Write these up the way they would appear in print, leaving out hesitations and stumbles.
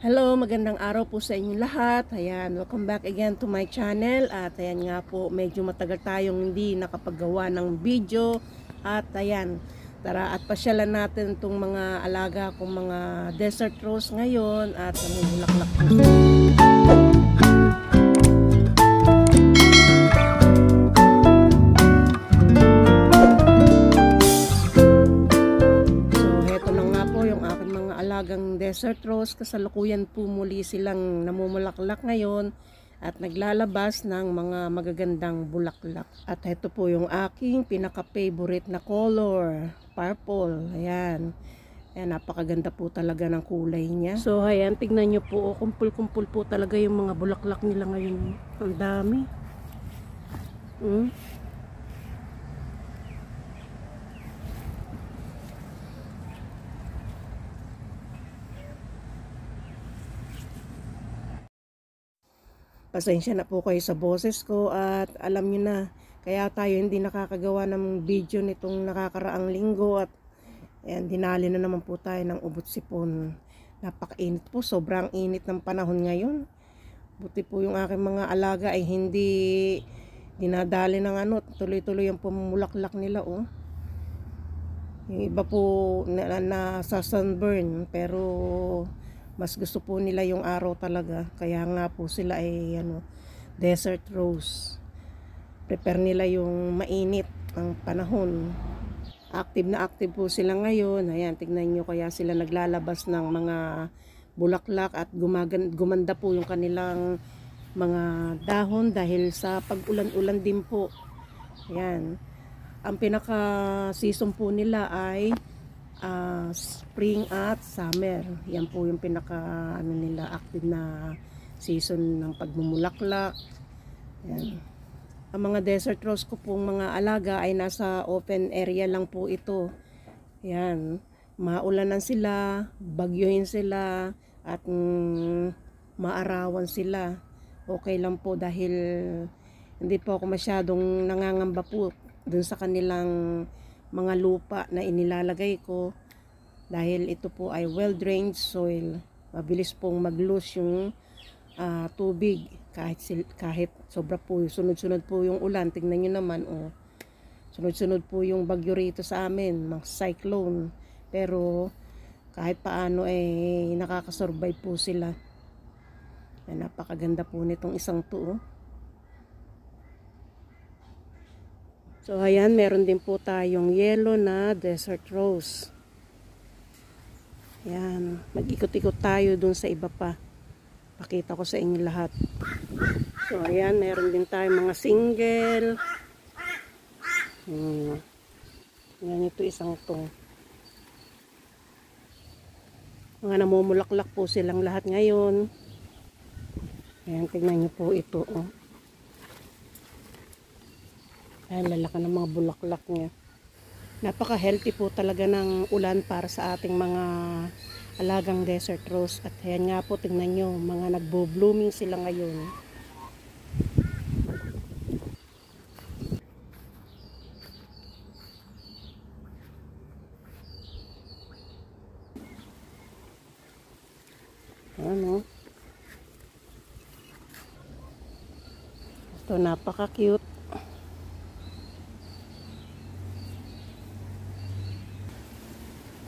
Hello, magandang araw po sa inyong lahat. Ayan, welcome back again to my channel. At ayan nga po, medyo matagal tayong hindi nakapaggawa ng video. At ayan, tara at pasyalan natin itong mga alaga kong mga desert rose ngayon. At namumulaklak po sila. Alagang desert rose, kasalukuyan po muli silang namumulaklak ngayon at naglalabas ng mga magagandang bulaklak. At ito po yung aking pinaka-favorite na color, purple. Ayan. Ayan, napakaganda po talaga ng kulay niya. So ayan, tignan nyo po, kumpul-kumpul po talaga yung mga bulaklak nila ngayon. Ang dami. Pasensya na po kayo sa boses ko at alam nyo na, kaya tayo hindi nakakagawa ng video nitong nakakaraang linggo at ayan, dinali na naman po tayo ng ubot sipon. Napakainit po, sobrang init ng panahon ngayon. Buti po yung aking mga alaga ay hindi dinadali ng tuloy-tuloy ang pumulaklak nila oh. Yung iba po sa sunburn pero mas gusto po nila yung araw talaga, kaya nga po sila ay desert rose. Prepare nila yung mainit ang panahon. Active na active po sila ngayon. Ayan, tignan nyo, kaya sila naglalabas ng mga bulaklak at gumanda po yung kanilang mga dahon dahil sa pag-ulan-ulan din po. Ayan, ang pinaka season po nila ay spring at summer. Yan po yung pinaka nila active na season ng pagmumulaklak. Yan. Ang mga desert rose ko pong mga alaga ay nasa open area lang po ito. Yan. Maulanan sila, bagyohin sila at maarawan sila. Okay lang po dahil hindi po ako masyadong nangangamba po dun sa kanilang mga lupa na inilalagay ko dahil ito po ay well-drained soil. Mabilis pong mag-lose yung tubig kahit sobra po, sunod-sunod po yung ulan. Tingnan nyo naman sunod-sunod po yung bagyo rito sa amin, mga cyclone, pero kahit paano nakakasurvive po sila. Napakaganda po nitong isang to. So ayan, meron din po tayong yellow na desert rose. Ayan, mag-ikot-ikot tayo dun sa iba pa. Pakita ko sa inyo lahat. So ayan, meron din tayong mga single. Ayan, ito isang to. Mga namumulaklak po silang lahat ngayon. Ayan, tingnan nyo po ito Ay, lalaki ng mga bulaklak niya. Napaka-healthy po talaga ng ulan para sa ating mga alagang desert rose. At ayan nga po, tingnan nyo, mga nagbo-blooming sila ngayon. Ito, napaka-cute.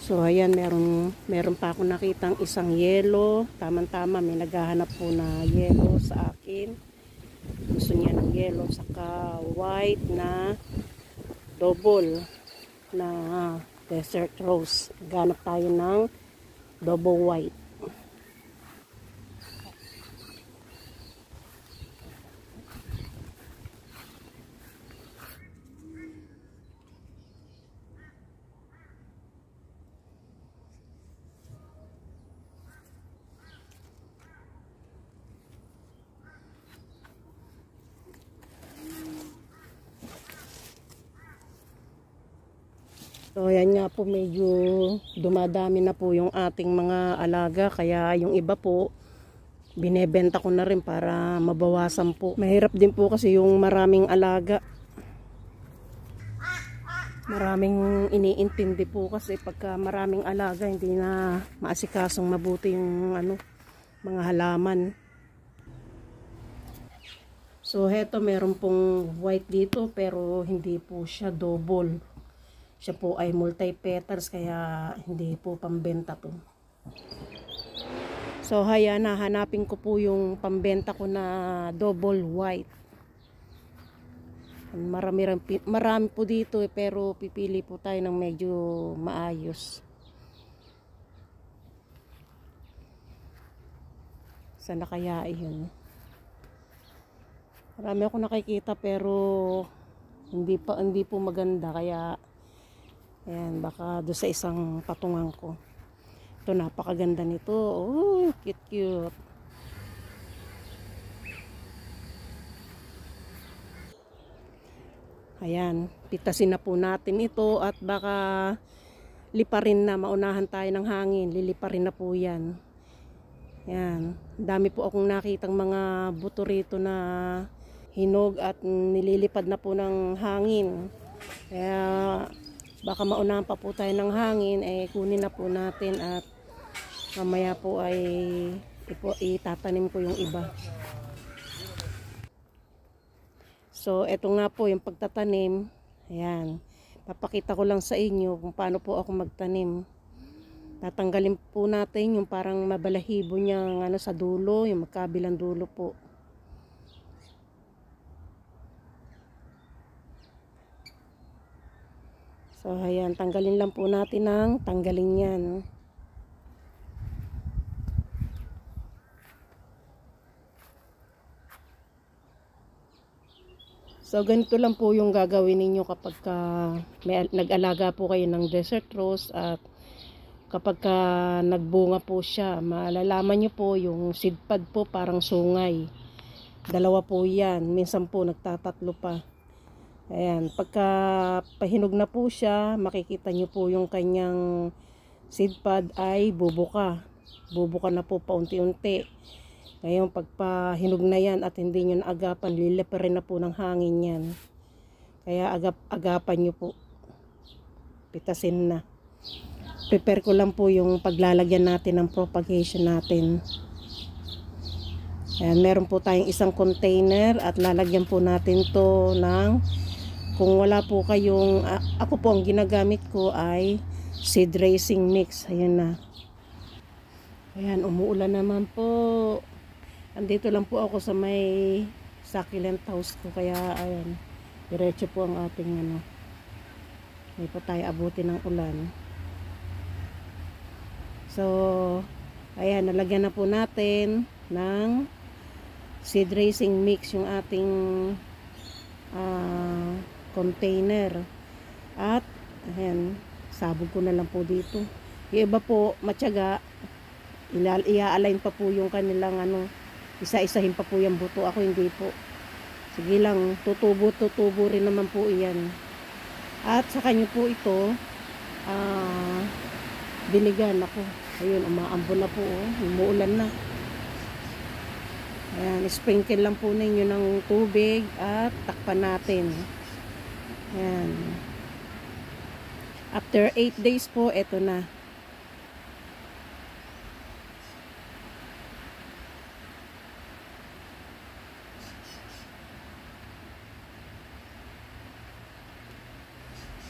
So ayan, meron pa ako nakitang isang yellow. Tama-tama, may naghahanap po na yellow sa akin. Gusto niya ng yellow saka white na double na desert rose. Naghahanap tayo ng double white. So ayan nga po, medyo dumadami na po yung ating mga alaga, kaya yung iba po binebenta ko na rin para mabawasan po. Mahirap din po kasi yung maraming alaga. Maraming iniintindi po kasi pagka maraming alaga hindi na maasikasong mabuti yung mga halaman. So heto, meron pong white dito pero hindi po siya double. Siya po ay multi-petals kaya hindi po pambenta to. So hayan, hanapin ko po yung pambenta ko na double white. Marami po dito pero pipili po tayo ng medyo maayos. Sana kaya yun? Marami ako nakikita pero hindi po maganda kaya ayan, baka doon sa isang patungan ko. Ito, napakaganda nito. Oh, cute. Ayan, pitasin na po natin ito at baka liparin na, maunahan tayo ng hangin, liliparin na po yan. Ayan, dami po akong nakitang mga buto rito na hinog at nililipad na po ng hangin. Kaya baka maunahan pa po tayo ng hangin, kunin na po natin at mamaya po ay itatanim ko yung iba. So, eto nga po yung pagtatanim. Ayan. Papakita ko lang sa inyo kung paano po ako magtanim. Tatanggalin po natin yung parang mabalahibo niyang sa dulo, yung magkabilang dulo po. So, ayan. Tanggalin lang po natin ng tanggalin yan. So, ganito lang po yung gagawin ninyo kapag nag-alaga po kayo ng desert rose at kapag nagbunga po siya, malalaman nyo po yung seed pod po parang sungay. Dalawa po yan, minsan po nagtatatlo pa. Ayan, pagka pahinog na po siya, makikita nyo po yung kanyang seed pod ay bubuka. Bubuka na po paunti-unti. Ngayon, pagpahinog na yan at hindi nyo naagapan, liliparin na po ng hangin yan. Kaya agapan nyo po. Pitasin na. Prepare ko lang po yung paglalagyan natin ng propagation natin. Ayan, meron po tayong isang container at lalagyan po natin to ng, kung wala po kayong, ako po ang ginagamit ko ay seed raising mix. Ayan na. Ayan, umuulan naman po. Andito lang po ako sa may succulent house ko. Kaya, ayan, diretso po ang ating Hindi pa tayo abutin ng ulan. So, ayan, nalagyan na po natin ng seed raising mix yung ating container. At, ayan, sabog ko na lang po dito. Yung iba po, matyaga, i-align pa po yung kanilang isa-isahin pa po yung buto. Ako hindi po. Sige lang, tutubo rin naman po iyan. At sa kanyo po ito, diligan ako. Ayun, umaambon na po. Umuulan na. Ayan, sprinkle lang po ninyo ng tubig at takpan natin. Ayan. After 8 days po, eto na.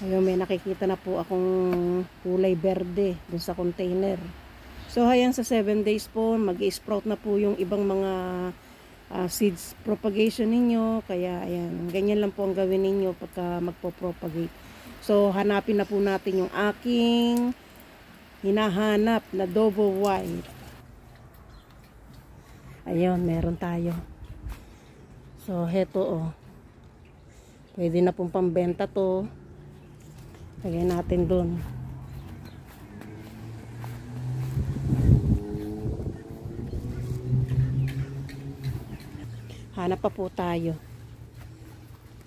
Ayun, may nakikita na po akong kulay berde dun sa container. So, ayan, sa 7 days po, mag-i-sprout na po yung ibang mga seeds propagation ninyo. Kaya, ayan, ganyan lang po ang gawin ninyo pagka magpo-propagate. So, hanapin na po natin yung aking hinahanap na double white. Ayun, meron tayo. So, heto Pwede na pong pambenta to. Lagyan natin dun. Hanap pa po tayo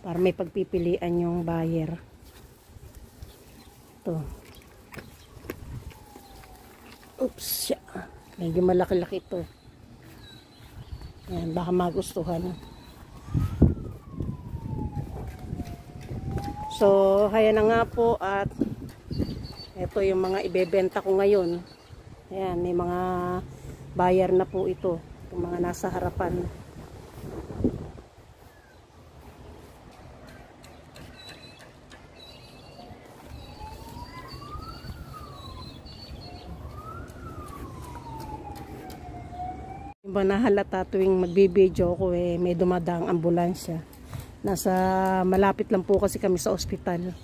para may pagpipilian yung buyer. Ito. Oops. Medyo malaki-laki ito. Ayan, baka magustuhan. So, haya na nga po at ito yung mga ibebenta ko ngayon. Ayan, may mga Bayar na po ito, yung mga nasa harapan. Yung ba nahalata tuwing magbibideo ko may dumadaang ambulansya. Nasa malapit lang po kasi kami sa ospital.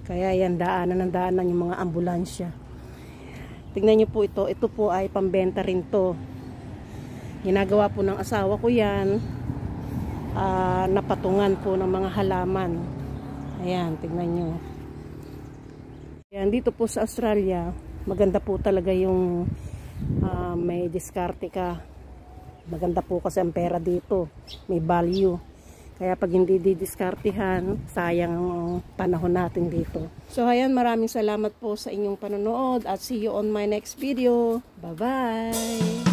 Kaya yan, daanan yung mga ambulansya. Tingnan nyo po ito. Ito po ay pambenta rin to. Ginagawa po ng asawa ko yan. Napatungan po ng mga halaman. Ayan, tingnan nyo. Ayan, dito po sa Australia, maganda po talaga yung may diskarte ka. Maganda po kasi ang pera dito. May value. Kaya pag hindi didiskartehan, sayang ang panahon natin dito. So ayan, maraming salamat po sa inyong panonood at see you on my next video. Bye-bye!